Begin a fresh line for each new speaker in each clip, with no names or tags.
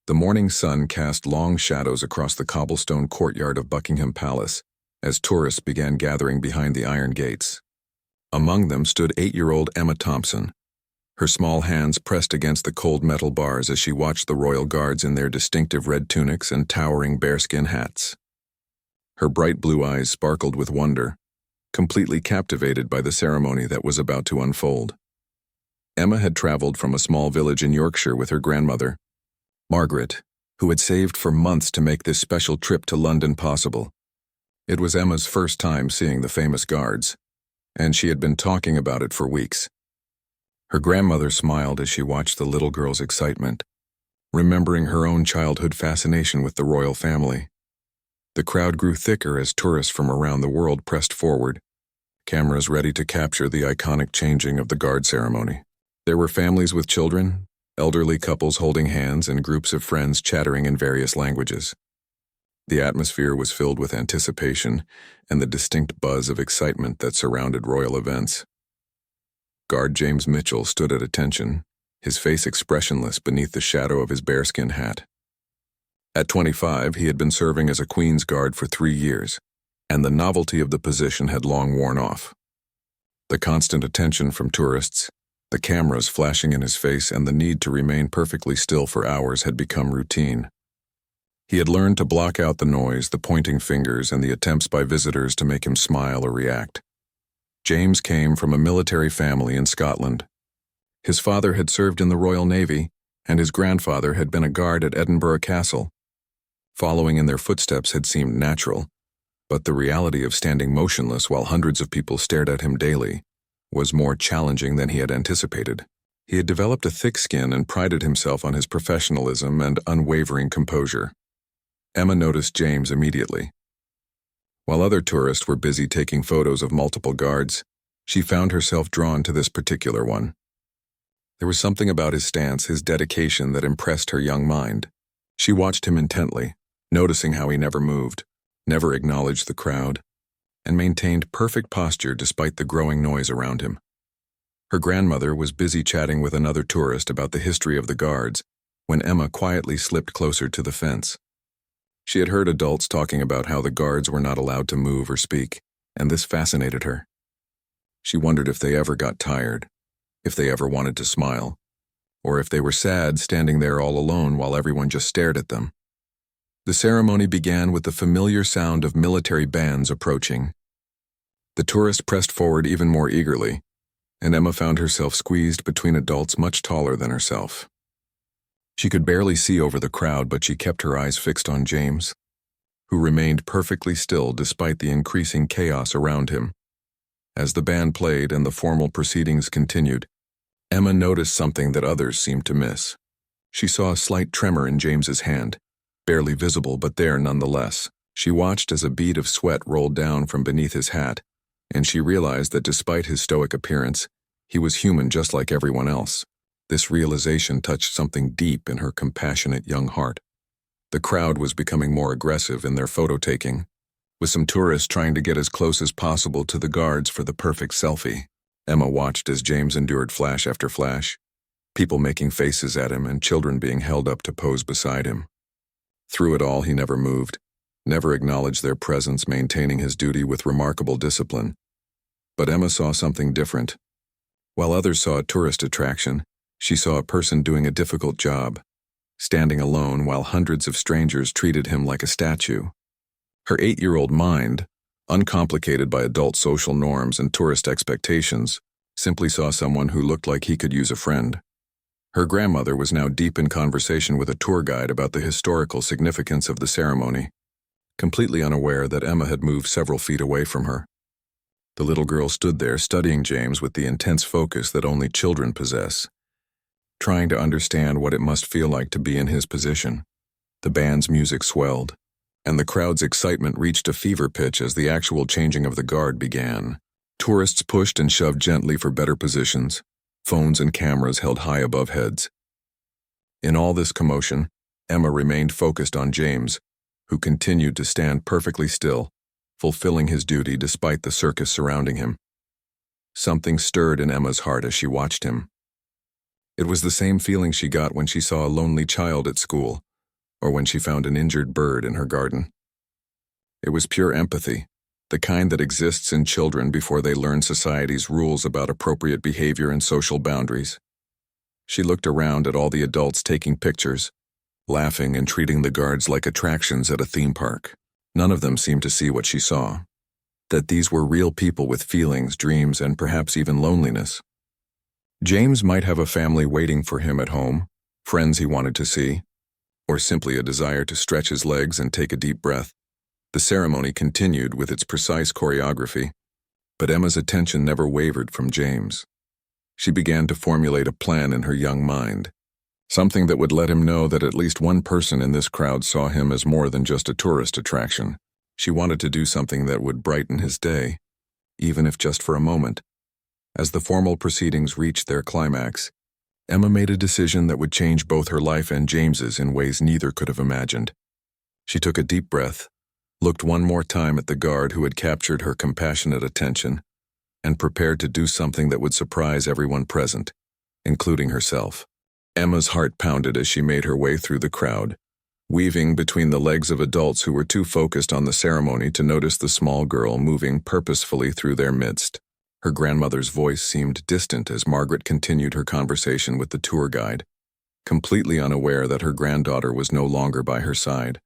The morning sun cast long shadows across the cobblestone courtyard of Buckingham Palace as tourists began gathering behind the iron gates. Among them stood 8-year-old Emma Thompson, her small hands pressed against the cold metal bars as she watched the royal guards in their distinctive red tunics and towering bearskin hats. Her bright blue eyes sparkled with wonder, completely captivated by the ceremony that was about to unfold. Emma had traveled from a small village in Yorkshire with her grandmother, Margaret, who had saved for months to make this special trip to London possible. It was Emma's first time seeing the famous guards, and she had been talking about it for weeks. Her grandmother smiled as she watched the little girl's excitement, remembering her own childhood fascination with the royal family. The crowd grew thicker as tourists from around the world pressed forward, cameras ready to capture the iconic changing of the guard ceremony. There were families with children, elderly couples holding hands, and groups of friends chattering in various languages. The atmosphere was filled with anticipation and the distinct buzz of excitement that surrounded royal events. Guard James Mitchell stood at attention, his face expressionless beneath the shadow of his bearskin hat. At 25, he had been serving as a Queen's Guard for 3 years, and the novelty of the position had long worn off. The constant attention from tourists, the cameras flashing in his face, and the need to remain perfectly still for hours had become routine. He had learned to block out the noise, the pointing fingers, and the attempts by visitors to make him smile or react. James came from a military family in Scotland. His father had served in the Royal Navy, and his grandfather had been a guard at Edinburgh Castle. Following in their footsteps had seemed natural, but the reality of standing motionless while hundreds of people stared at him daily was more challenging than he had anticipated. He had developed a thick skin and prided himself on his professionalism and unwavering composure. Emma noticed James immediately. While other tourists were busy taking photos of multiple guards, she found herself drawn to this particular one. There was something about his stance, his dedication, that impressed her young mind. She watched him intently, noticing how he never moved, never acknowledged the crowd, and maintained perfect posture despite the growing noise around him. Her grandmother was busy chatting with another tourist about the history of the guards when Emma quietly slipped closer to the fence. She had heard adults talking about how the guards were not allowed to move or speak, and this fascinated her. She wondered if they ever got tired, if they ever wanted to smile, or if they were sad standing there all alone while everyone just stared at them. The ceremony began with the familiar sound of military bands approaching. The tourist pressed forward even more eagerly, and Emma found herself squeezed between adults much taller than herself. She could barely see over the crowd, but she kept her eyes fixed on James, who remained perfectly still despite the increasing chaos around him. As the band played and the formal proceedings continued, Emma noticed something that others seemed to miss. She saw a slight tremor in James's hand, barely visible but there nonetheless. She watched as a bead of sweat rolled down from beneath his hat, and she realized that despite his stoic appearance, he was human just like everyone else. This realization touched something deep in her compassionate young heart. The crowd was becoming more aggressive in their photo-taking, with some tourists trying to get as close as possible to the guards for the perfect selfie. Emma watched as James endured flash after flash, people making faces at him and children being held up to pose beside him. Through it all, he never moved, never acknowledged their presence, maintaining his duty with remarkable discipline. But Emma saw something different. While others saw a tourist attraction, she saw a person doing a difficult job, standing alone while hundreds of strangers treated him like a statue. Her 8-year-old mind, uncomplicated by adult social norms and tourist expectations, simply saw someone who looked like he could use a friend. Her grandmother was now deep in conversation with a tour guide about the historical significance of the ceremony, completely unaware that Emma had moved several feet away from her. The little girl stood there studying James with the intense focus that only children possess, trying to understand what it must feel like to be in his position. The band's music swelled, and the crowd's excitement reached a fever pitch as the actual changing of the guard began. Tourists pushed and shoved gently for better positions, phones and cameras held high above heads. In all this commotion, Emma remained focused on James, who continued to stand perfectly still, fulfilling his duty despite the circus surrounding him. Something stirred in Emma's heart as she watched him. It was the same feeling she got when she saw a lonely child at school, or when she found an injured bird in her garden. It was pure empathy, the kind that exists in children before they learn society's rules about appropriate behavior and social boundaries. She looked around at all the adults taking pictures, laughing and treating the guards like attractions at a theme park. None of them seemed to see what she saw, that these were real people with feelings, dreams, and perhaps even loneliness. James might have a family waiting for him at home, friends he wanted to see, or simply a desire to stretch his legs and take a deep breath. The ceremony continued with its precise choreography, but Emma's attention never wavered from James. She began to formulate a plan in her young mind, something that would let him know that at least one person in this crowd saw him as more than just a tourist attraction. She wanted to do something that would brighten his day, even if just for a moment. As the formal proceedings reached their climax, Emma made a decision that would change both her life and James's in ways neither could have imagined. She took a deep breath, looked one more time at the guard who had captured her compassionate attention, and prepared to do something that would surprise everyone present, including herself. Emma's heart pounded as she made her way through the crowd, weaving between the legs of adults who were too focused on the ceremony to notice the small girl moving purposefully through their midst. Her grandmother's voice seemed distant as Margaret continued her conversation with the tour guide, completely unaware that her granddaughter was no longer by her side.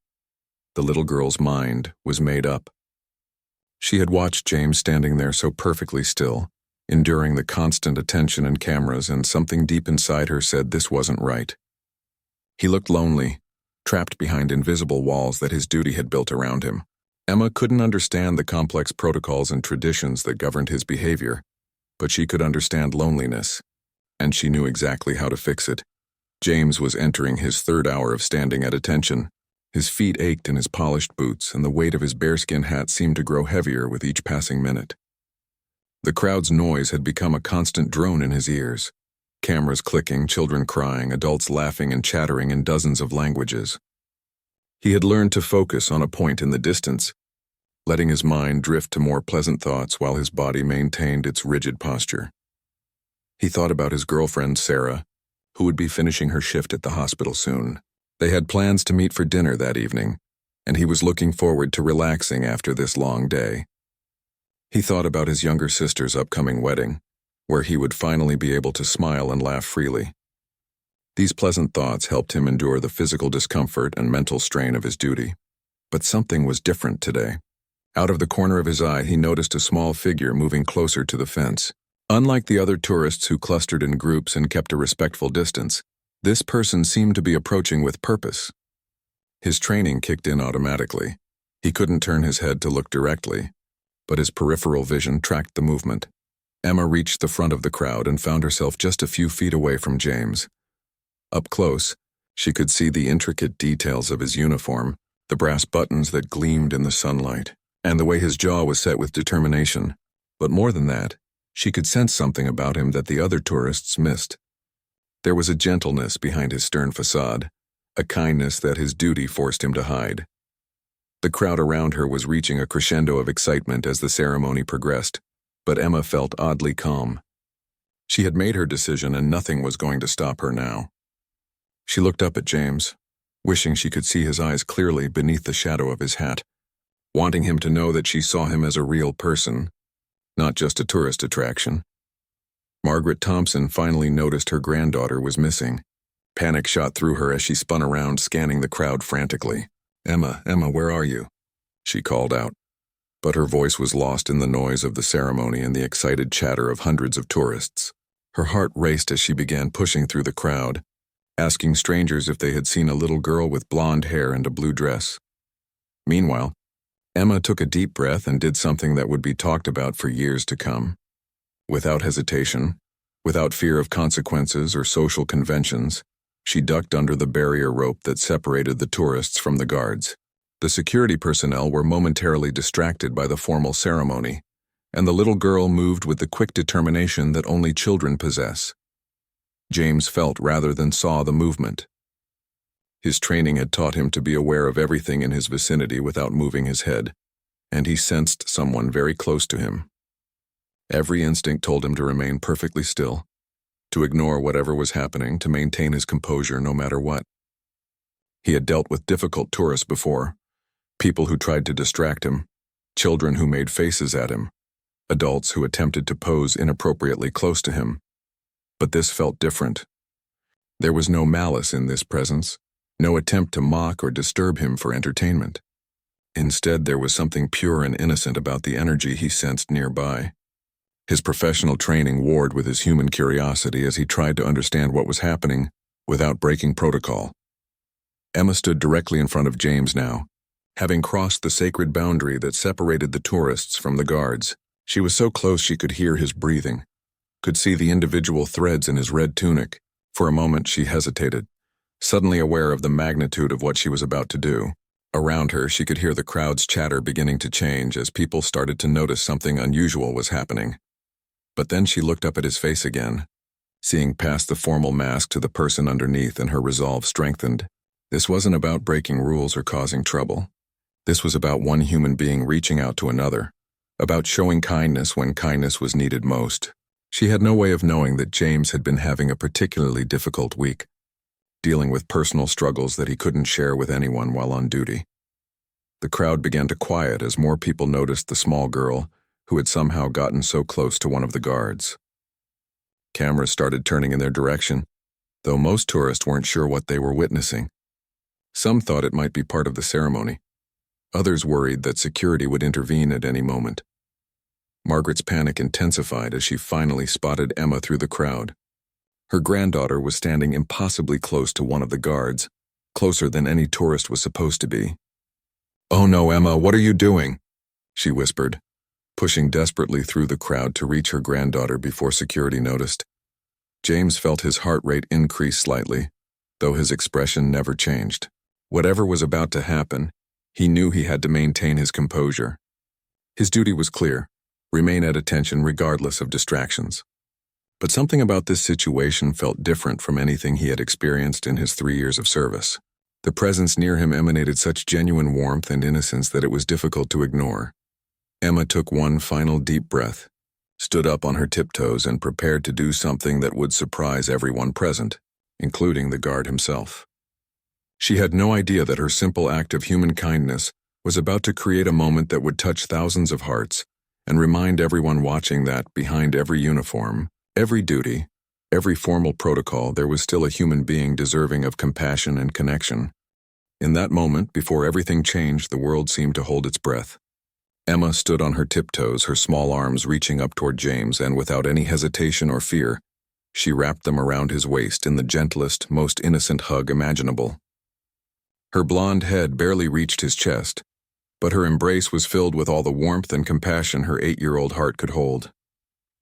The little girl's mind was made up. She had watched James standing there so perfectly still, enduring the constant attention and cameras, and something deep inside her said this wasn't right. He looked lonely, trapped behind invisible walls that his duty had built around him. Emma couldn't understand the complex protocols and traditions that governed his behavior, but she could understand loneliness, and she knew exactly how to fix it. James was entering his third hour of standing at attention. His feet ached in his polished boots, and the weight of his bearskin hat seemed to grow heavier with each passing minute. The crowd's noise had become a constant drone in his ears. Cameras clicking, children crying, adults laughing and chattering in dozens of languages. He had learned to focus on a point in the distance, letting his mind drift to more pleasant thoughts while his body maintained its rigid posture. He thought about his girlfriend, Sarah, who would be finishing her shift at the hospital soon. They had plans to meet for dinner that evening, and he was looking forward to relaxing after this long day. He thought about his younger sister's upcoming wedding, where he would finally be able to smile and laugh freely. These pleasant thoughts helped him endure the physical discomfort and mental strain of his duty. But something was different today. Out of the corner of his eye, he noticed a small figure moving closer to the fence. Unlike the other tourists who clustered in groups and kept a respectful distance, this person seemed to be approaching with purpose. His training kicked in automatically. He couldn't turn his head to look directly, but his peripheral vision tracked the movement. Emma reached the front of the crowd and found herself just a few feet away from James. Up close, she could see the intricate details of his uniform, the brass buttons that gleamed in the sunlight, and the way his jaw was set with determination. But more than that, she could sense something about him that the other tourists missed. There was a gentleness behind his stern facade, a kindness that his duty forced him to hide. The crowd around her was reaching a crescendo of excitement as the ceremony progressed, but Emma felt oddly calm. She had made her decision and nothing was going to stop her now. She looked up at James, wishing she could see his eyes clearly beneath the shadow of his hat, wanting him to know that she saw him as a real person, not just a tourist attraction. Margaret Thompson finally noticed her granddaughter was missing. Panic shot through her as she spun around, scanning the crowd frantically. Emma, where are you?" she called out. But her voice was lost in the noise of the ceremony and the excited chatter of hundreds of tourists. Her heart raced as she began pushing through the crowd, asking strangers if they had seen a little girl with blonde hair and a blue dress. Meanwhile, Emma took a deep breath and did something that would be talked about for years to come. Without hesitation, without fear of consequences or social conventions, she ducked under the barrier rope that separated the tourists from the guards. The security personnel were momentarily distracted by the formal ceremony, and the little girl moved with the quick determination that only children possess. James felt rather than saw the movement. His training had taught him to be aware of everything in his vicinity without moving his head, and he sensed someone very close to him. Every instinct told him to remain perfectly still, to ignore whatever was happening, to maintain his composure no matter what. He had dealt with difficult tourists before, people who tried to distract him, children who made faces at him, adults who attempted to pose inappropriately close to him. But this felt different. There was no malice in this presence, no attempt to mock or disturb him for entertainment. Instead, there was something pure and innocent about the energy he sensed nearby. His professional training warred with his human curiosity as he tried to understand what was happening without breaking protocol. Emma stood directly in front of James now, having crossed the sacred boundary that separated the tourists from the guards. She was so close she could hear his breathing, could see the individual threads in his red tunic. For a moment she hesitated, suddenly aware of the magnitude of what she was about to do. Around her, she could hear the crowd's chatter beginning to change as people started to notice something unusual was happening. But then she looked up at his face again, seeing past the formal mask to the person underneath, and her resolve strengthened. This wasn't about breaking rules or causing trouble. This was about one human being reaching out to another, about showing kindness when kindness was needed most. She had no way of knowing that James had been having a particularly difficult week, dealing with personal struggles that he couldn't share with anyone while on duty. The crowd began to quiet as more people noticed the small girl who had somehow gotten so close to one of the guards. Cameras started turning in their direction, though most tourists weren't sure what they were witnessing. Some thought it might be part of the ceremony. Others worried that security would intervene at any moment. Margaret's panic intensified as she finally spotted Emma through the crowd. Her granddaughter was standing impossibly close to one of the guards, closer than any tourist was supposed to be. "Oh no, Emma, what are you doing?" she whispered, pushing desperately through the crowd to reach her granddaughter before security noticed. James felt his heart rate increase slightly, though his expression never changed. Whatever was about to happen, he knew he had to maintain his composure. His duty was clear: remain at attention regardless of distractions. But something about this situation felt different from anything he had experienced in his 3 years of service. The presence near him emanated such genuine warmth and innocence that it was difficult to ignore. Emma took one final deep breath, stood up on her tiptoes, and prepared to do something that would surprise everyone present, including the guard himself. She had no idea that her simple act of human kindness was about to create a moment that would touch thousands of hearts and remind everyone watching that behind every uniform, every duty, every formal protocol, there was still a human being deserving of compassion and connection. In that moment, before everything changed, the world seemed to hold its breath. Emma stood on her tiptoes, her small arms reaching up toward James, and without any hesitation or fear, she wrapped them around his waist in the gentlest, most innocent hug imaginable. Her blonde head barely reached his chest, but her embrace was filled with all the warmth and compassion her 8-year-old heart could hold.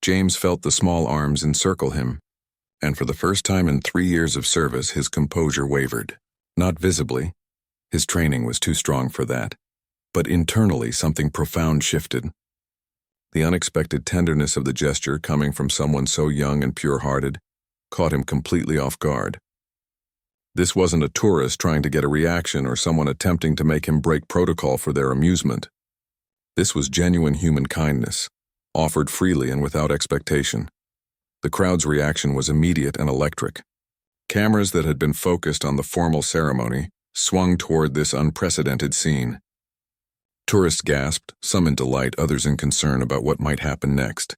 James felt the small arms encircle him, and for the first time in 3 years of service, his composure wavered. Not visibly, his training was too strong for that, but internally something profound shifted. The unexpected tenderness of the gesture, coming from someone so young and pure-hearted, caught him completely off guard. This wasn't a tourist trying to get a reaction or someone attempting to make him break protocol for their amusement. This was genuine human kindness, offered freely and without expectation. The crowd's reaction was immediate and electric. Cameras that had been focused on the formal ceremony swung toward this unprecedented scene. Tourists gasped, some in delight, others in concern about what might happen next.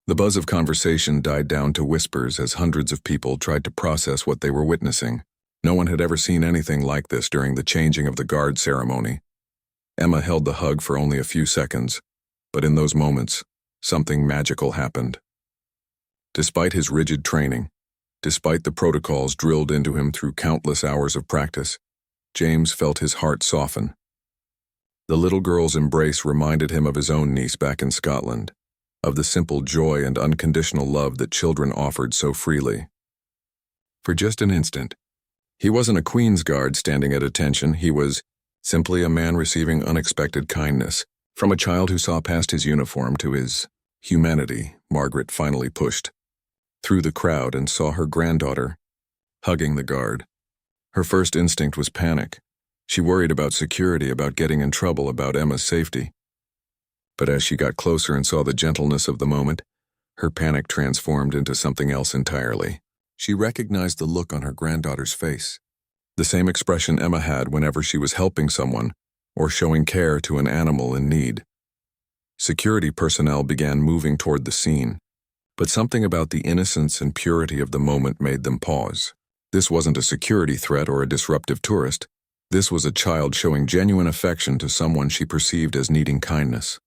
The buzz of conversation died down to whispers as hundreds of people tried to process what they were witnessing. No one had ever seen anything like this during the changing of the guard ceremony. Emma held the hug for only a few seconds, but in those moments, something magical happened. Despite his rigid training, despite the protocols drilled into him through countless hours of practice, James felt his heart soften. The little girl's embrace reminded him of his own niece back in Scotland, of the simple joy and unconditional love that children offered so freely. For just an instant, he wasn't a Queen's Guard standing at attention. He was simply a man receiving unexpected kindness from a child who saw past his uniform to his humanity. Margaret finally pushed through the crowd and saw her granddaughter hugging the guard. Her first instinct was panic. She worried about security, about getting in trouble, about Emma's safety. But as she got closer and saw the gentleness of the moment, her panic transformed into something else entirely. She recognized the look on her granddaughter's face, The same expression Emma had whenever she was helping someone or showing care to an animal in need. Security personnel began moving toward the scene, but something about the innocence and purity of the moment made them pause. This wasn't a security threat or a disruptive tourist. This was a child showing genuine affection to someone she perceived as needing kindness.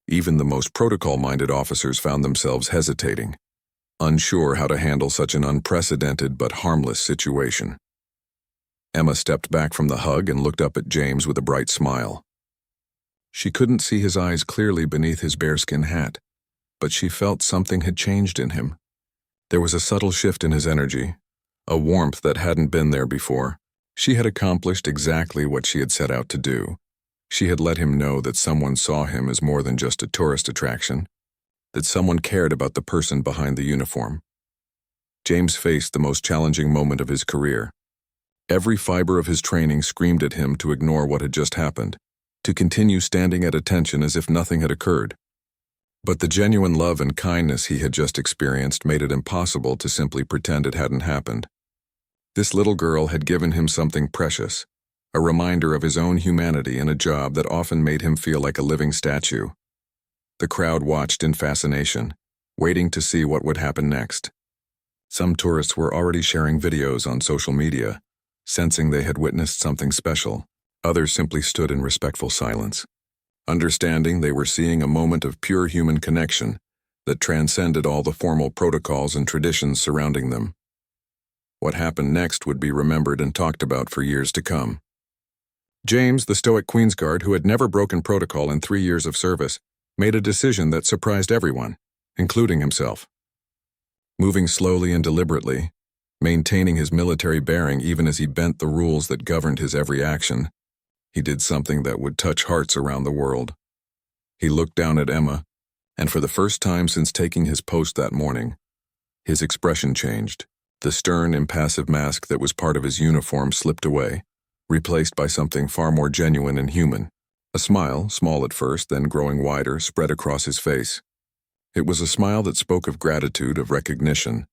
Even the most protocol-minded officers found themselves hesitating, unsure how to handle such an unprecedented but harmless situation. Emma stepped back from the hug and looked up at James with a bright smile. She couldn't see his eyes clearly beneath his bearskin hat, but she felt something had changed in him. There was a subtle shift in his energy, a warmth that hadn't been there before. She had accomplished exactly what she had set out to do. She had let him know that someone saw him as more than just a tourist attraction, that someone cared about the person behind the uniform. James faced the most challenging moment of his career. Every fiber of his training screamed at him to ignore what had just happened, to continue standing at attention as if nothing had occurred. But the genuine love and kindness he had just experienced made it impossible to simply pretend it hadn't happened. This little girl had given him something precious, a reminder of his own humanity in a job that often made him feel like a living statue. The crowd watched in fascination, waiting to see what would happen next. Some tourists were already sharing videos on social media, sensing they had witnessed something special. Others simply stood in respectful silence, understanding they were seeing a moment of pure human connection that transcended all the formal protocols and traditions surrounding them. What happened next would be remembered and talked about for years to come. James, the stoic Queensguard who had never broken protocol in 3 years of service, made a decision that surprised everyone, including himself. Moving slowly and deliberately, maintaining his military bearing even as he bent the rules that governed his every action, he did something that would touch hearts around the world. He looked down at Emma, and for the first time since taking his post that morning, his expression changed. The stern, impassive mask that was part of his uniform slipped away, replaced by something far more genuine and human. A smile, small at first, then growing wider, spread across his face. It was a smile that spoke of gratitude, of recognition,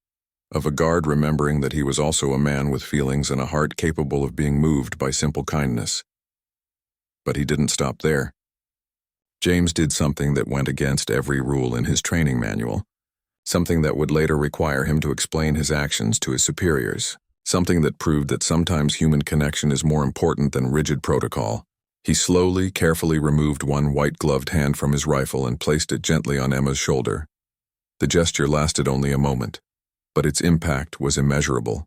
of a guard remembering that he was also a man with feelings and a heart capable of being moved by simple kindness. But he didn't stop there. James did something that went against every rule in his training manual, something that would later require him to explain his actions to his superiors, something that proved that sometimes human connection is more important than rigid protocol. He slowly, carefully removed one white-gloved hand from his rifle and placed it gently on Emma's shoulder. The gesture lasted only a moment, but its impact was immeasurable.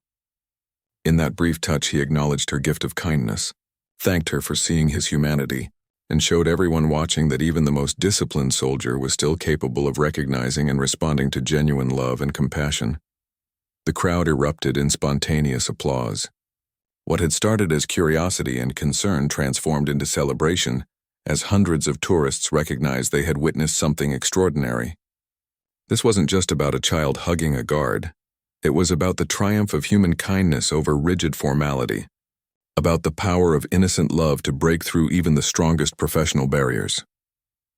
In that brief touch, he acknowledged her gift of kindness, thanked her for seeing his humanity, and showed everyone watching that even the most disciplined soldier was still capable of recognizing and responding to genuine love and compassion. The crowd erupted in spontaneous applause. What had started as curiosity and concern transformed into celebration as hundreds of tourists recognized they had witnessed something extraordinary. This wasn't just about a child hugging a guard. It was about the triumph of human kindness over rigid formality, about the power of innocent love to break through even the strongest professional barriers.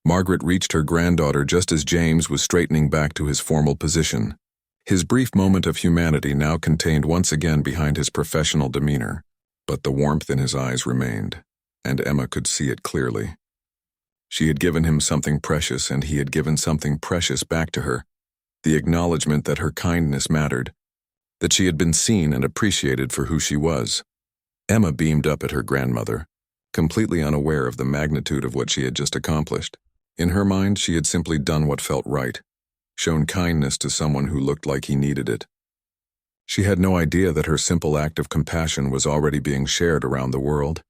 Margaret reached her granddaughter just as James was straightening back to his formal position. His brief moment of humanity now contained once again behind his professional demeanor, but the warmth in his eyes remained, and Emma could see it clearly. She had given him something precious, and he had given something precious back to her, the acknowledgement that her kindness mattered, that she had been seen and appreciated for who she was. Emma beamed up at her grandmother, completely unaware of the magnitude of what she had just accomplished. In her mind, she had simply done what felt right, shown kindness to someone who looked like he needed it. She had no idea that her simple act of compassion was already being shared around the world,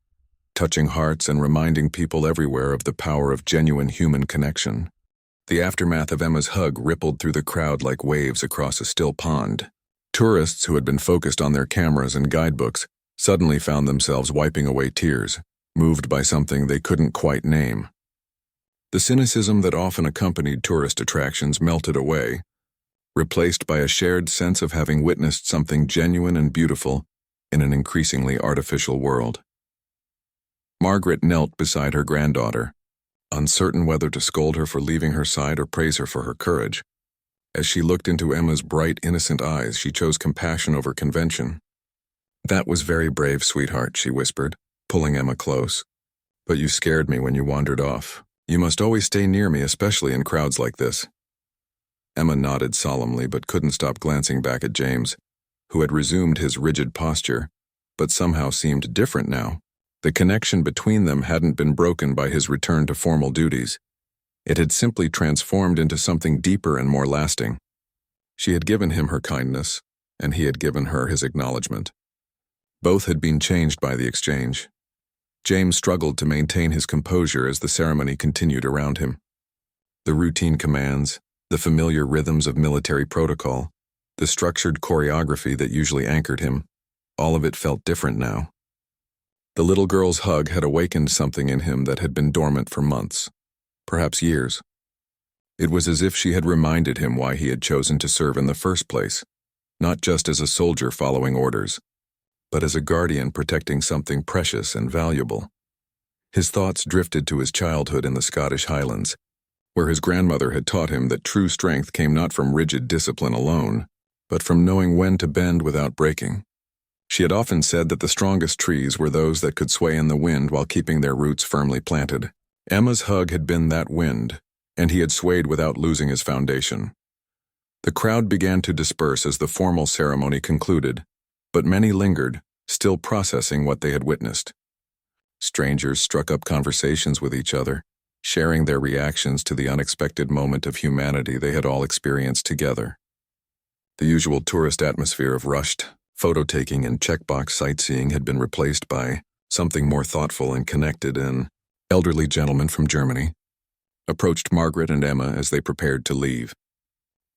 touching hearts and reminding people everywhere of the power of genuine human connection. The aftermath of Emma's hug rippled through the crowd like waves across a still pond. Tourists who had been focused on their cameras and guidebooks suddenly found themselves wiping away tears, moved by something they couldn't quite name. The cynicism that often accompanied tourist attractions melted away, replaced by a shared sense of having witnessed something genuine and beautiful in an increasingly artificial world. Margaret knelt beside her granddaughter, uncertain whether to scold her for leaving her side or praise her for her courage. As she looked into Emma's bright, innocent eyes, she chose compassion over convention. "That was very brave, sweetheart," she whispered, pulling Emma close. "But you scared me when you wandered off. You must always stay near me, especially in crowds like this." Emma nodded solemnly but couldn't stop glancing back at James, who had resumed his rigid posture, but somehow seemed different now. The connection between them hadn't been broken by his return to formal duties. It had simply transformed into something deeper and more lasting. She had given him her kindness, and he had given her his acknowledgement. Both had been changed by the exchange. James struggled to maintain his composure as the ceremony continued around him. The routine commands, the familiar rhythms of military protocol, the structured choreography that usually anchored him, all of it felt different now. The little girl's hug had awakened something in him that had been dormant for months, perhaps years. It was as if she had reminded him why he had chosen to serve in the first place, not just as a soldier following orders, but as a guardian protecting something precious and valuable. His thoughts drifted to his childhood in the Scottish Highlands, where his grandmother had taught him that true strength came not from rigid discipline alone, but from knowing when to bend without breaking. She had often said that the strongest trees were those that could sway in the wind while keeping their roots firmly planted. Emma's hug had been that wind, and he had swayed without losing his foundation. The crowd began to disperse as the formal ceremony concluded, but many lingered, still processing what they had witnessed. Strangers struck up conversations with each other, sharing their reactions to the unexpected moment of humanity they had all experienced together. The usual tourist atmosphere of rushed photo-taking and checkbox sightseeing had been replaced by something more thoughtful and connected. An elderly gentleman from Germany approached Margaret and Emma as they prepared to leave.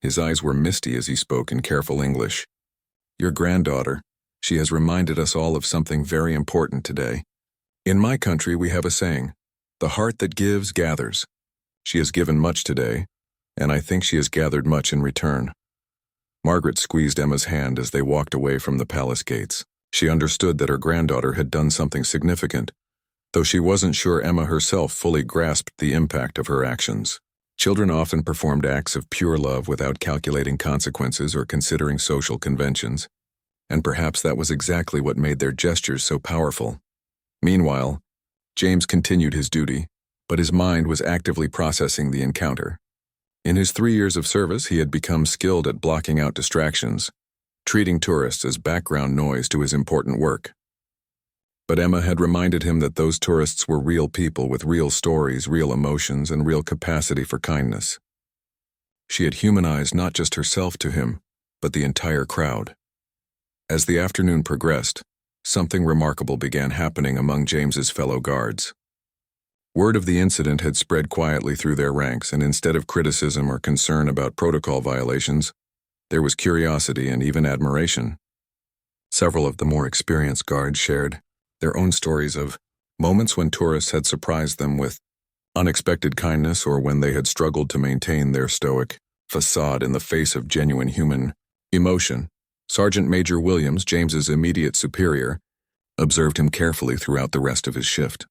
His eyes were misty as he spoke in careful English. "Your granddaughter, she has reminded us all of something very important today. In my country we have a saying, 'The heart that gives gathers.' She has given much today, and I think she has gathered much in return." Margaret squeezed Emma's hand as they walked away from the palace gates. She understood that her granddaughter had done something significant, though she wasn't sure Emma herself fully grasped the impact of her actions. Children often performed acts of pure love without calculating consequences or considering social conventions, and perhaps that was exactly what made their gestures so powerful. Meanwhile, James continued his duty, but his mind was actively processing the encounter. In his 3 years of service, he had become skilled at blocking out distractions, treating tourists as background noise to his important work. But Emma had reminded him that those tourists were real people with real stories, real emotions, and real capacity for kindness. She had humanized not just herself to him, but the entire crowd. As the afternoon progressed, something remarkable began happening among James's fellow guards. Word of the incident had spread quietly through their ranks, and instead of criticism or concern about protocol violations, there was curiosity and even admiration. Several of the more experienced guards shared their own stories of moments when tourists had surprised them with unexpected kindness or when they had struggled to maintain their stoic facade in the face of genuine human emotion. Sergeant Major Williams, James's immediate superior, observed him carefully throughout the rest of his shift.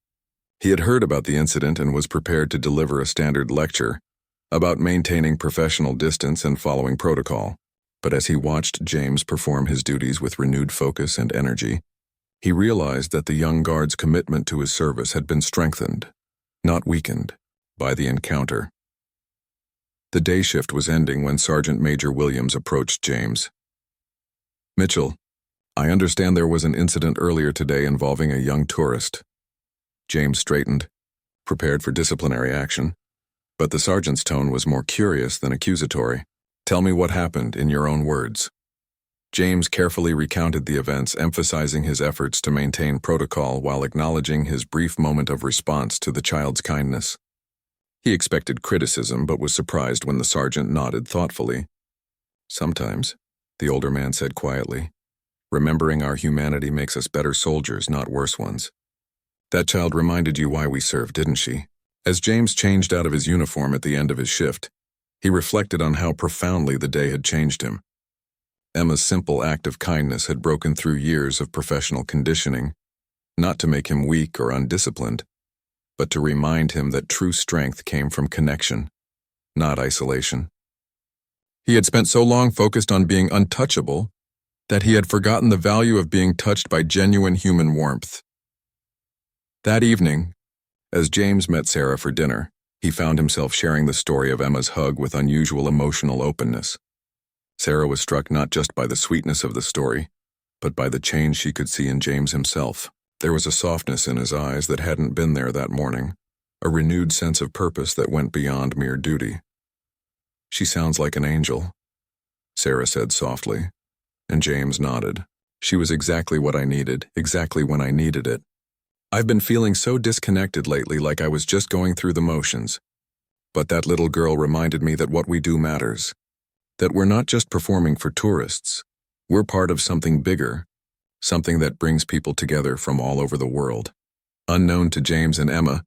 He had heard about the incident and was prepared to deliver a standard lecture about maintaining professional distance and following protocol. But as he watched James perform his duties with renewed focus and energy, he realized that the young guard's commitment to his service had been strengthened, not weakened, by the encounter. The day shift was ending when Sergeant Major Williams approached James. "Mitchell, I understand there was an incident earlier today involving a young tourist." James straightened, prepared for disciplinary action, but the sergeant's tone was more curious than accusatory. "Tell me what happened in your own words." James carefully recounted the events, emphasizing his efforts to maintain protocol while acknowledging his brief moment of response to the child's kindness. He expected criticism, but was surprised when the sergeant nodded thoughtfully. "Sometimes," the older man said quietly, "remembering our humanity makes us better soldiers, not worse ones. That child reminded you why we serve, didn't she?" As James changed out of his uniform at the end of his shift, he reflected on how profoundly the day had changed him. Emma's simple act of kindness had broken through years of professional conditioning, not to make him weak or undisciplined, but to remind him that true strength came from connection, not isolation. He had spent so long focused on being untouchable that he had forgotten the value of being touched by genuine human warmth. That evening, as James met Sarah for dinner, he found himself sharing the story of Emma's hug with unusual emotional openness. Sarah was struck not just by the sweetness of the story, but by the change she could see in James himself. There was a softness in his eyes that hadn't been there that morning, a renewed sense of purpose that went beyond mere duty. "She sounds like an angel," Sarah said softly, and James nodded. "She was exactly what I needed, exactly when I needed it. I've been feeling so disconnected lately, like I was just going through the motions. But that little girl reminded me that what we do matters, that we're not just performing for tourists. We're part of something bigger, something that brings people together from all over the world." Unknown to James and Emma,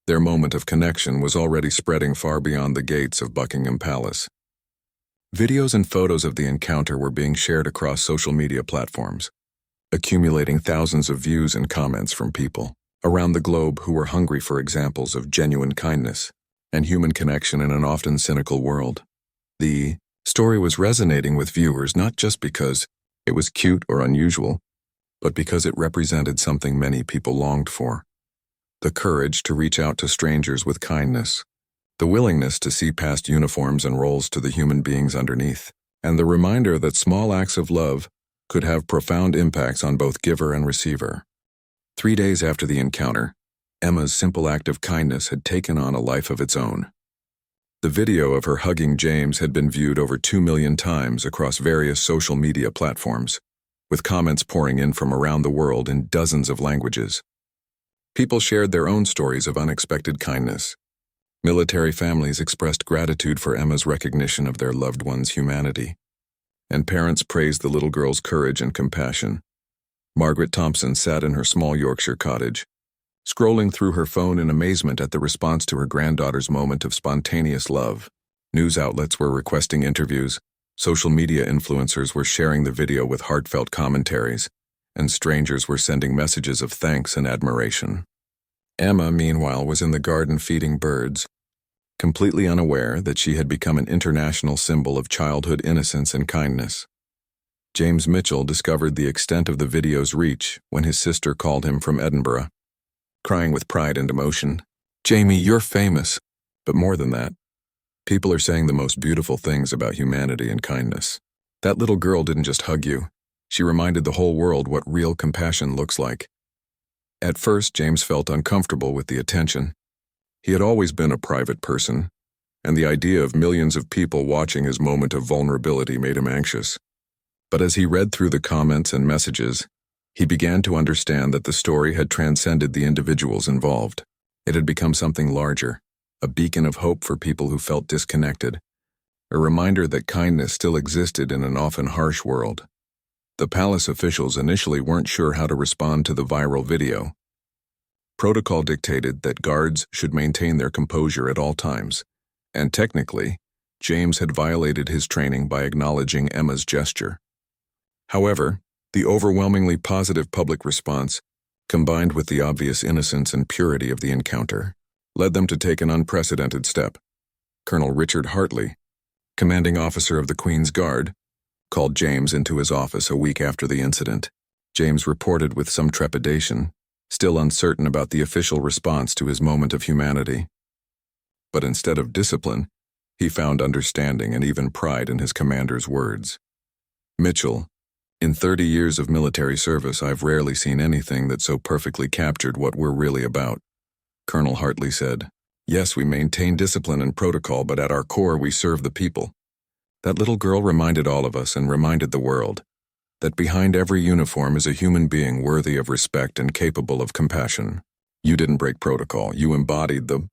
their moment of connection was already spreading far beyond the gates of Buckingham Palace. Videos and photos of the encounter were being shared across social media platforms, accumulating thousands of views and comments from people around the globe who were hungry for examples of genuine kindness and human connection in an often cynical world. The story was resonating with viewers not just because it was cute or unusual, but because it represented something many people longed for: the courage to reach out to strangers with kindness, the willingness to see past uniforms and roles to the human beings underneath, and the reminder that small acts of love could have profound impacts on both giver and receiver. 3 days after the encounter, Emma's simple act of kindness had taken on a life of its own. The video of her hugging James had been viewed over 2 million times across various social media platforms, with comments pouring in from around the world in dozens of languages. People shared their own stories of unexpected kindness. Military families expressed gratitude for Emma's recognition of their loved one's humanity, and parents praised the little girl's courage and compassion. Margaret Thompson sat in her small Yorkshire cottage, scrolling through her phone in amazement at the response to her granddaughter's moment of spontaneous love. News outlets were requesting interviews, social media influencers were sharing the video with heartfelt commentaries, and strangers were sending messages of thanks and admiration. Emma, meanwhile, was in the garden feeding birds, completely unaware that she had become an international symbol of childhood innocence and kindness. James Mitchell discovered the extent of the video's reach when his sister called him from Edinburgh, crying with pride and emotion, "Jamie, you're famous." But more than that, people are saying the most beautiful things about humanity and kindness. That little girl didn't just hug you. She reminded the whole world what real compassion looks like. At first, James felt uncomfortable with the attention. He had always been a private person, and the idea of millions of people watching his moment of vulnerability made him anxious. But as he read through the comments and messages, he began to understand that the story had transcended the individuals involved. It had become something larger, a beacon of hope for people who felt disconnected, a reminder that kindness still existed in an often harsh world. The palace officials initially weren't sure how to respond to the viral video. Protocol dictated that guards should maintain their composure at all times, and technically, James had violated his training by acknowledging Emma's gesture. However, the overwhelmingly positive public response, combined with the obvious innocence and purity of the encounter, led them to take an unprecedented step. Colonel Richard Hartley, commanding officer of the Queen's Guard, called James into his office a week after the incident. James reported with some trepidation, still uncertain about the official response to his moment of humanity. But instead of discipline, he found understanding and even pride in his commander's words. "Mitchell, in 30 years of military service, I've rarely seen anything that so perfectly captured what we're really about," Colonel Hartley said. "Yes, we maintain discipline and protocol, but at our core we serve the people." That little girl reminded all of us and reminded the world that behind every uniform is a human being worthy of respect and capable of compassion. You didn't break protocol, you embodied the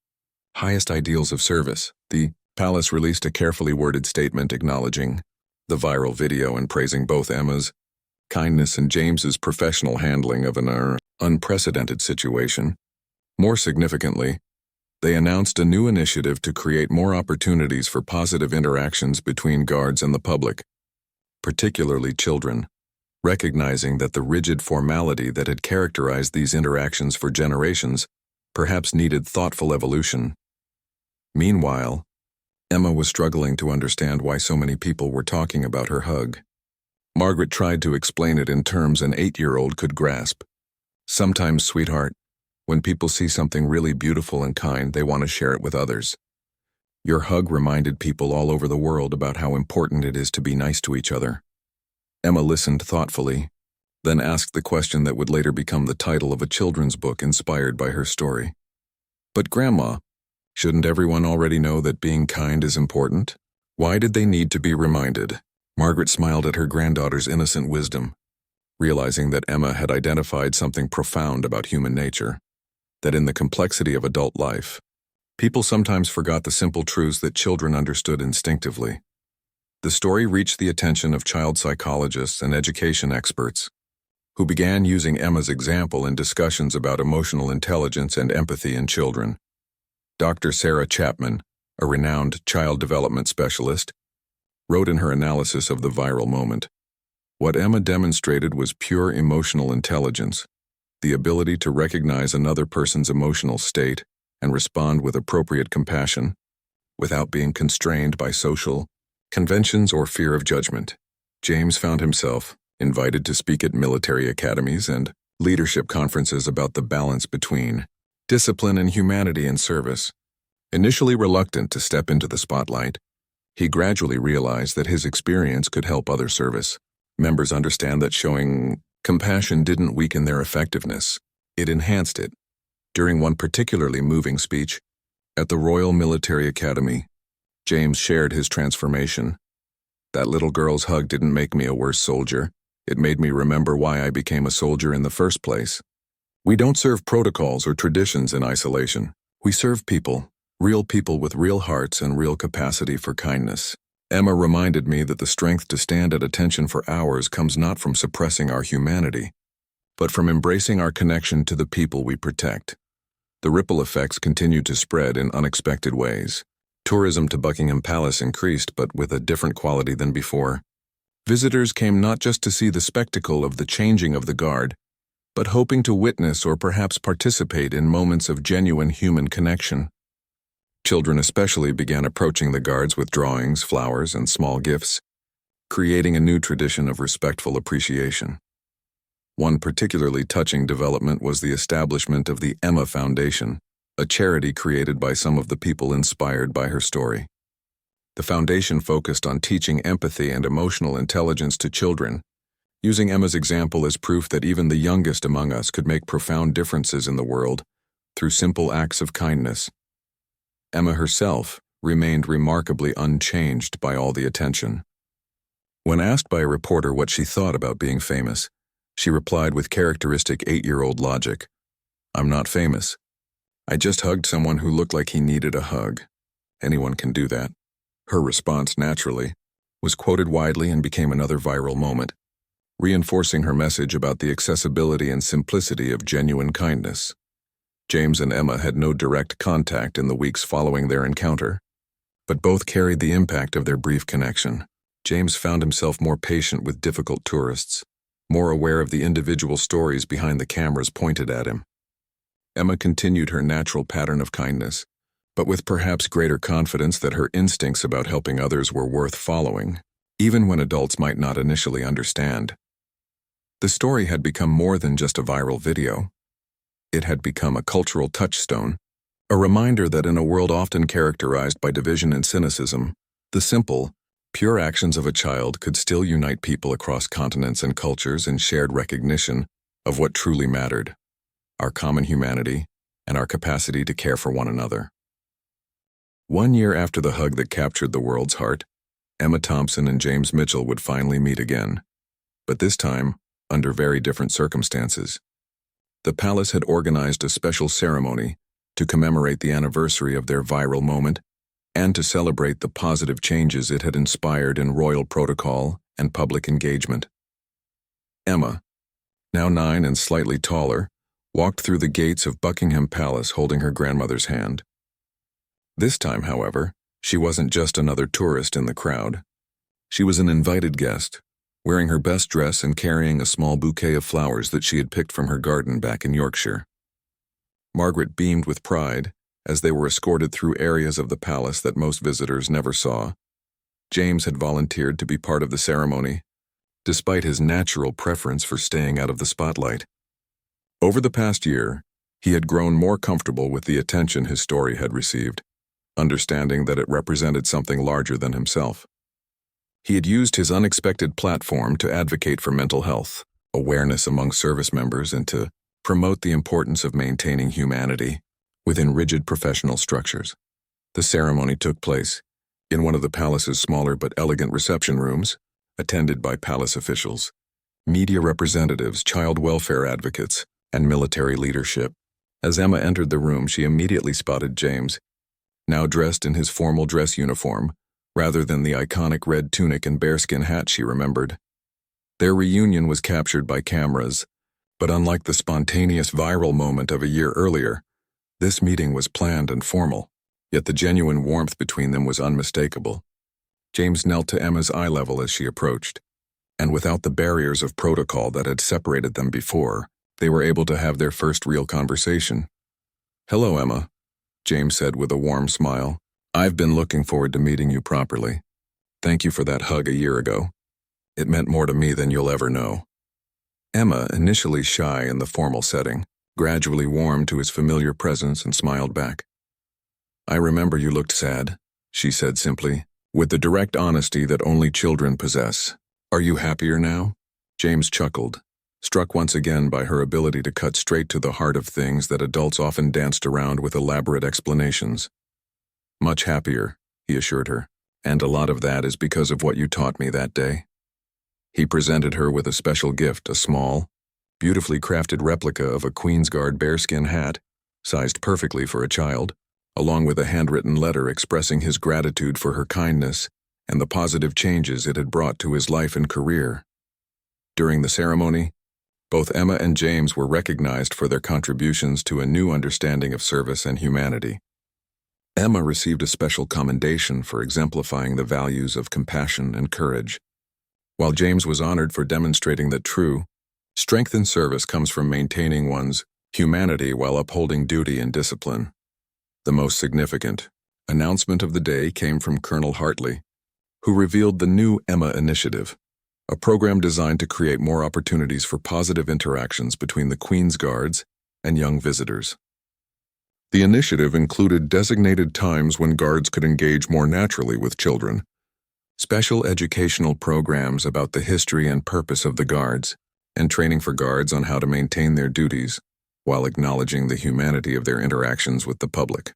highest ideals of service. The palace released a carefully worded statement acknowledging the viral video and praising both Emma's kindness and James's professional handling of an unprecedented situation. More significantly, they announced a new initiative to create more opportunities for positive interactions between guards and the public, particularly children, recognizing that the rigid formality that had characterized these interactions for generations perhaps needed thoughtful evolution. Meanwhile, Emma was struggling to understand why so many people were talking about her hug. Margaret tried to explain it in terms an 8-year-old could grasp. Sometimes, sweetheart, when people see something really beautiful and kind, they want to share it with others. Your hug reminded people all over the world about how important it is to be nice to each other. Emma listened thoughtfully, then asked the question that would later become the title of a children's book inspired by her story. But Grandma, shouldn't everyone already know that being kind is important? Why did they need to be reminded? Margaret smiled at her granddaughter's innocent wisdom, realizing that Emma had identified something profound about human nature, that in the complexity of adult life, people sometimes forgot the simple truths that children understood instinctively. The story reached the attention of child psychologists and education experts, who began using Emma's example in discussions about emotional intelligence and empathy in children. Dr. Sarah Chapman, a renowned child development specialist, wrote in her analysis of the viral moment, "What Emma demonstrated was pure emotional intelligence, the ability to recognize another person's emotional state and respond with appropriate compassion, without being constrained by social conventions or fear of judgment." James found himself invited to speak at military academies and leadership conferences about the balance between discipline and humanity in service. Initially reluctant to step into the spotlight, he gradually realized that his experience could help other service members understand that showing compassion didn't weaken their effectiveness, it enhanced it. During one particularly moving speech at the Royal Military Academy, James shared his transformation. "That little girl's hug didn't make me a worse soldier. It made me remember why I became a soldier in the first place. We don't serve protocols or traditions in isolation. We serve people, real people with real hearts and real capacity for kindness." Emma reminded me that the strength to stand at attention for hours comes not from suppressing our humanity, but from embracing our connection to the people we protect. The ripple effects continued to spread in unexpected ways. Tourism to Buckingham Palace increased, but with a different quality than before. Visitors came not just to see the spectacle of the changing of the guard, but hoping to witness or perhaps participate in moments of genuine human connection. Children especially began approaching the guards with drawings, flowers, and small gifts, creating a new tradition of respectful appreciation. One particularly touching development was the establishment of the Emma Foundation, a charity created by some of the people inspired by her story. The foundation focused on teaching empathy and emotional intelligence to children, using Emma's example as proof that even the youngest among us could make profound differences in the world through simple acts of kindness. Emma herself remained remarkably unchanged by all the attention. When asked by a reporter what she thought about being famous, she replied with characteristic 8-year-old logic, "I'm not famous. I just hugged someone who looked like he needed a hug. Anyone can do that." Her response, naturally, was quoted widely and became another viral moment, reinforcing her message about the accessibility and simplicity of genuine kindness. James and Emma had no direct contact in the weeks following their encounter, but both carried the impact of their brief connection. James found himself more patient with difficult tourists, more aware of the individual stories behind the cameras pointed at him. Emma continued her natural pattern of kindness, but with perhaps greater confidence that her instincts about helping others were worth following, even when adults might not initially understand. The story had become more than just a viral video. It had become a cultural touchstone, a reminder that in a world often characterized by division and cynicism, the simple, pure actions of a child could still unite people across continents and cultures in shared recognition of what truly mattered, our common humanity and our capacity to care for one another. 1 year after the hug that captured the world's heart, Emma Thompson and James Mitchell would finally meet again, but this time under very different circumstances. The palace had organized a special ceremony to commemorate the anniversary of their viral moment and to celebrate the positive changes it had inspired in royal protocol and public engagement. Emma, now 9 and slightly taller, walked through the gates of Buckingham Palace holding her grandmother's hand. This time, however, she wasn't just another tourist in the crowd. She was an invited guest, wearing her best dress and carrying a small bouquet of flowers that she had picked from her garden back in Yorkshire. Margaret beamed with pride as they were escorted through areas of the palace that most visitors never saw. James had volunteered to be part of the ceremony, despite his natural preference for staying out of the spotlight. Over the past year, he had grown more comfortable with the attention his story had received, understanding that it represented something larger than himself. He had used his unexpected platform to advocate for mental health, awareness among service members, and to promote the importance of maintaining humanity within rigid professional structures. The ceremony took place in one of the palace's smaller but elegant reception rooms, attended by palace officials, media representatives, child welfare advocates, and military leadership. As Emma entered the room, she immediately spotted James, now dressed in his formal dress uniform, rather than the iconic red tunic and bearskin hat she remembered. Their reunion was captured by cameras, but unlike the spontaneous viral moment of a year earlier, this meeting was planned and formal, yet the genuine warmth between them was unmistakable. James knelt to Emma's eye level as she approached, and without the barriers of protocol that had separated them before, they were able to have their first real conversation. "Hello, Emma," James said with a warm smile. "I've been looking forward to meeting you properly. Thank you for that hug a year ago. It meant more to me than you'll ever know." Emma, initially shy in the formal setting, gradually warmed to his familiar presence and smiled back. "I remember you looked sad," she said simply, with the direct honesty that only children possess. "Are you happier now?" James chuckled, struck once again by her ability to cut straight to the heart of things that adults often danced around with elaborate explanations. "Much happier," he assured her, "and a lot of that is because of what you taught me that day." He presented her with a special gift, a small, beautifully crafted replica of a Queen's Guard bearskin hat, sized perfectly for a child, along with a handwritten letter expressing his gratitude for her kindness and the positive changes it had brought to his life and career. During the ceremony, both Emma and James were recognized for their contributions to a new understanding of service and humanity. Emma received a special commendation for exemplifying the values of compassion and courage, while James was honored for demonstrating that true strength in service comes from maintaining one's humanity while upholding duty and discipline. The most significant announcement of the day came from Colonel Hartley, who revealed the new Emma Initiative, a program designed to create more opportunities for positive interactions between the Queen's Guards and young visitors. The initiative included designated times when guards could engage more naturally with children, special educational programs about the history and purpose of the guards, and training for guards on how to maintain their duties while acknowledging the humanity of their interactions with the public.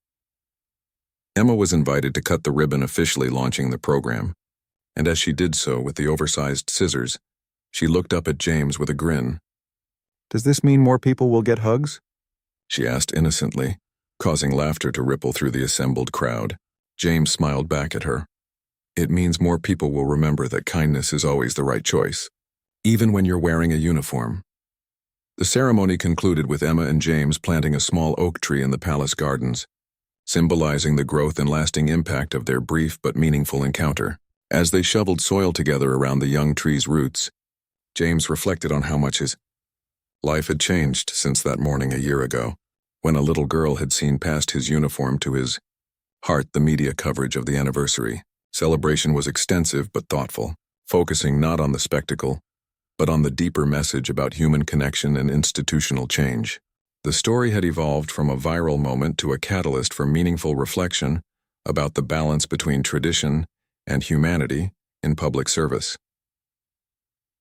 Emma was invited to cut the ribbon officially launching the program, and as she did so with the oversized scissors, she looked up at James with a grin. "Does this mean more people will get hugs?" she asked innocently, causing laughter to ripple through the assembled crowd. James smiled back at her. "It means more people will remember that kindness is always the right choice, even when you're wearing a uniform." The ceremony concluded with Emma and James planting a small oak tree in the palace gardens, symbolizing the growth and lasting impact of their brief but meaningful encounter. As they shoveled soil together around the young tree's roots, James reflected on how much his life had changed since that morning a year ago, when a little girl had seen past his uniform to his heart. The media coverage of the anniversary celebration was extensive but thoughtful, focusing not on the spectacle, but on the deeper message about human connection and institutional change. The story had evolved from a viral moment to a catalyst for meaningful reflection about the balance between tradition and humanity in public service.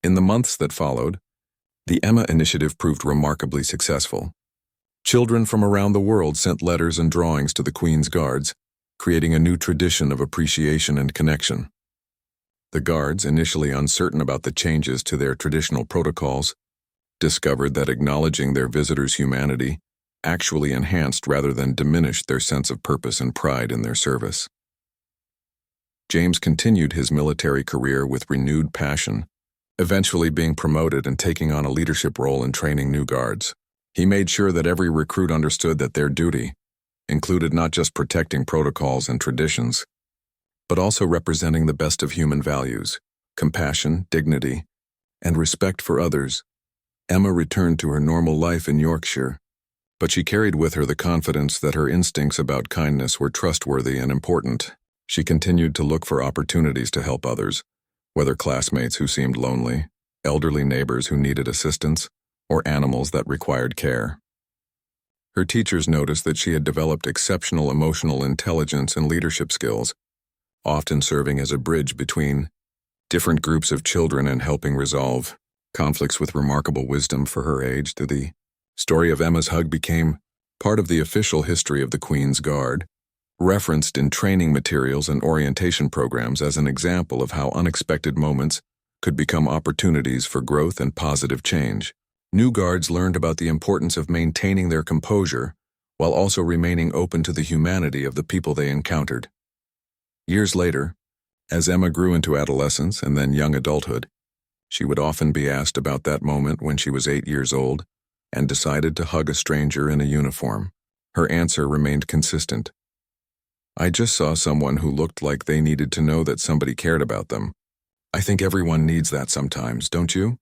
In the months that followed, the Emma Initiative proved remarkably successful. Children from around the world sent letters and drawings to the Queen's Guards, creating a new tradition of appreciation and connection. The Guards, initially uncertain about the changes to their traditional protocols, discovered that acknowledging their visitors' humanity actually enhanced rather than diminished their sense of purpose and pride in their service. James continued his military career with renewed passion, eventually being promoted and taking on a leadership role in training new guards. He made sure that every recruit understood that their duty included not just protecting protocols and traditions, but also representing the best of human values, compassion, dignity, and respect for others. Emma returned to her normal life in Yorkshire, but she carried with her the confidence that her instincts about kindness were trustworthy and important. She continued to look for opportunities to help others, whether classmates who seemed lonely, elderly neighbors who needed assistance, or animals that required care. Her teachers noticed that she had developed exceptional emotional intelligence and leadership skills, often serving as a bridge between different groups of children and helping resolve conflicts with remarkable wisdom for her age. The story of Emma's hug became part of the official history of the Queen's Guard, referenced in training materials and orientation programs as an example of how unexpected moments could become opportunities for growth and positive change. New guards learned about the importance of maintaining their composure while also remaining open to the humanity of the people they encountered. Years later, as Emma grew into adolescence and then young adulthood, she would often be asked about that moment when she was 8 years old and decided to hug a stranger in a uniform. Her answer remained consistent. "I just saw someone who looked like they needed to know that somebody cared about them. I think everyone needs that sometimes, don't you?"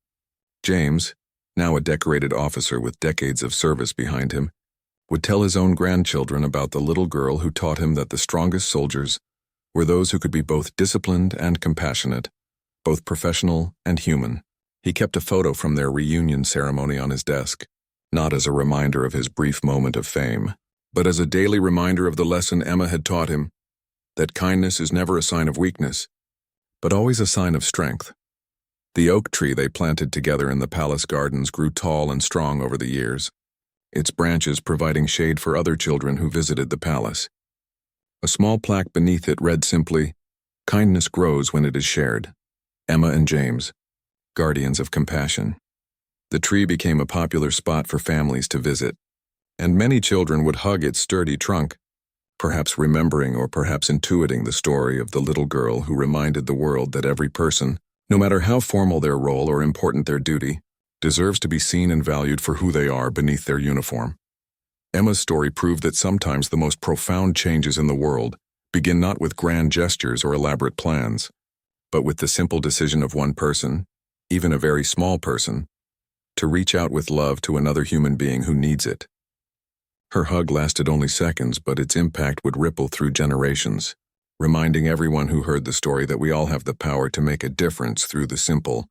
James, now a decorated officer with decades of service behind him, would tell his own grandchildren about the little girl who taught him that the strongest soldiers were those who could be both disciplined and compassionate, both professional and human. He kept a photo from their reunion ceremony on his desk, not as a reminder of his brief moment of fame, but as a daily reminder of the lesson Emma had taught him, that kindness is never a sign of weakness, but always a sign of strength. The oak tree they planted together in the palace gardens grew tall and strong over the years, its branches providing shade for other children who visited the palace. A small plaque beneath it read simply, "Kindness grows when it is shared. Emma and James, guardians of compassion." The tree became a popular spot for families to visit, and many children would hug its sturdy trunk, perhaps remembering or perhaps intuiting the story of the little girl who reminded the world that every person, no matter how formal their role or important their duty, deserves to be seen and valued for who they are beneath their uniform. Emma's story proved that sometimes the most profound changes in the world begin not with grand gestures or elaborate plans, but with the simple decision of one person, even a very small person, to reach out with love to another human being who needs it. Her hug lasted only seconds, but its impact would ripple through generations, reminding everyone who heard the story that we all have the power to make a difference through the simple,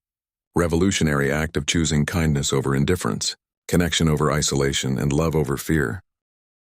revolutionary act of choosing kindness over indifference, connection over isolation, and love over fear.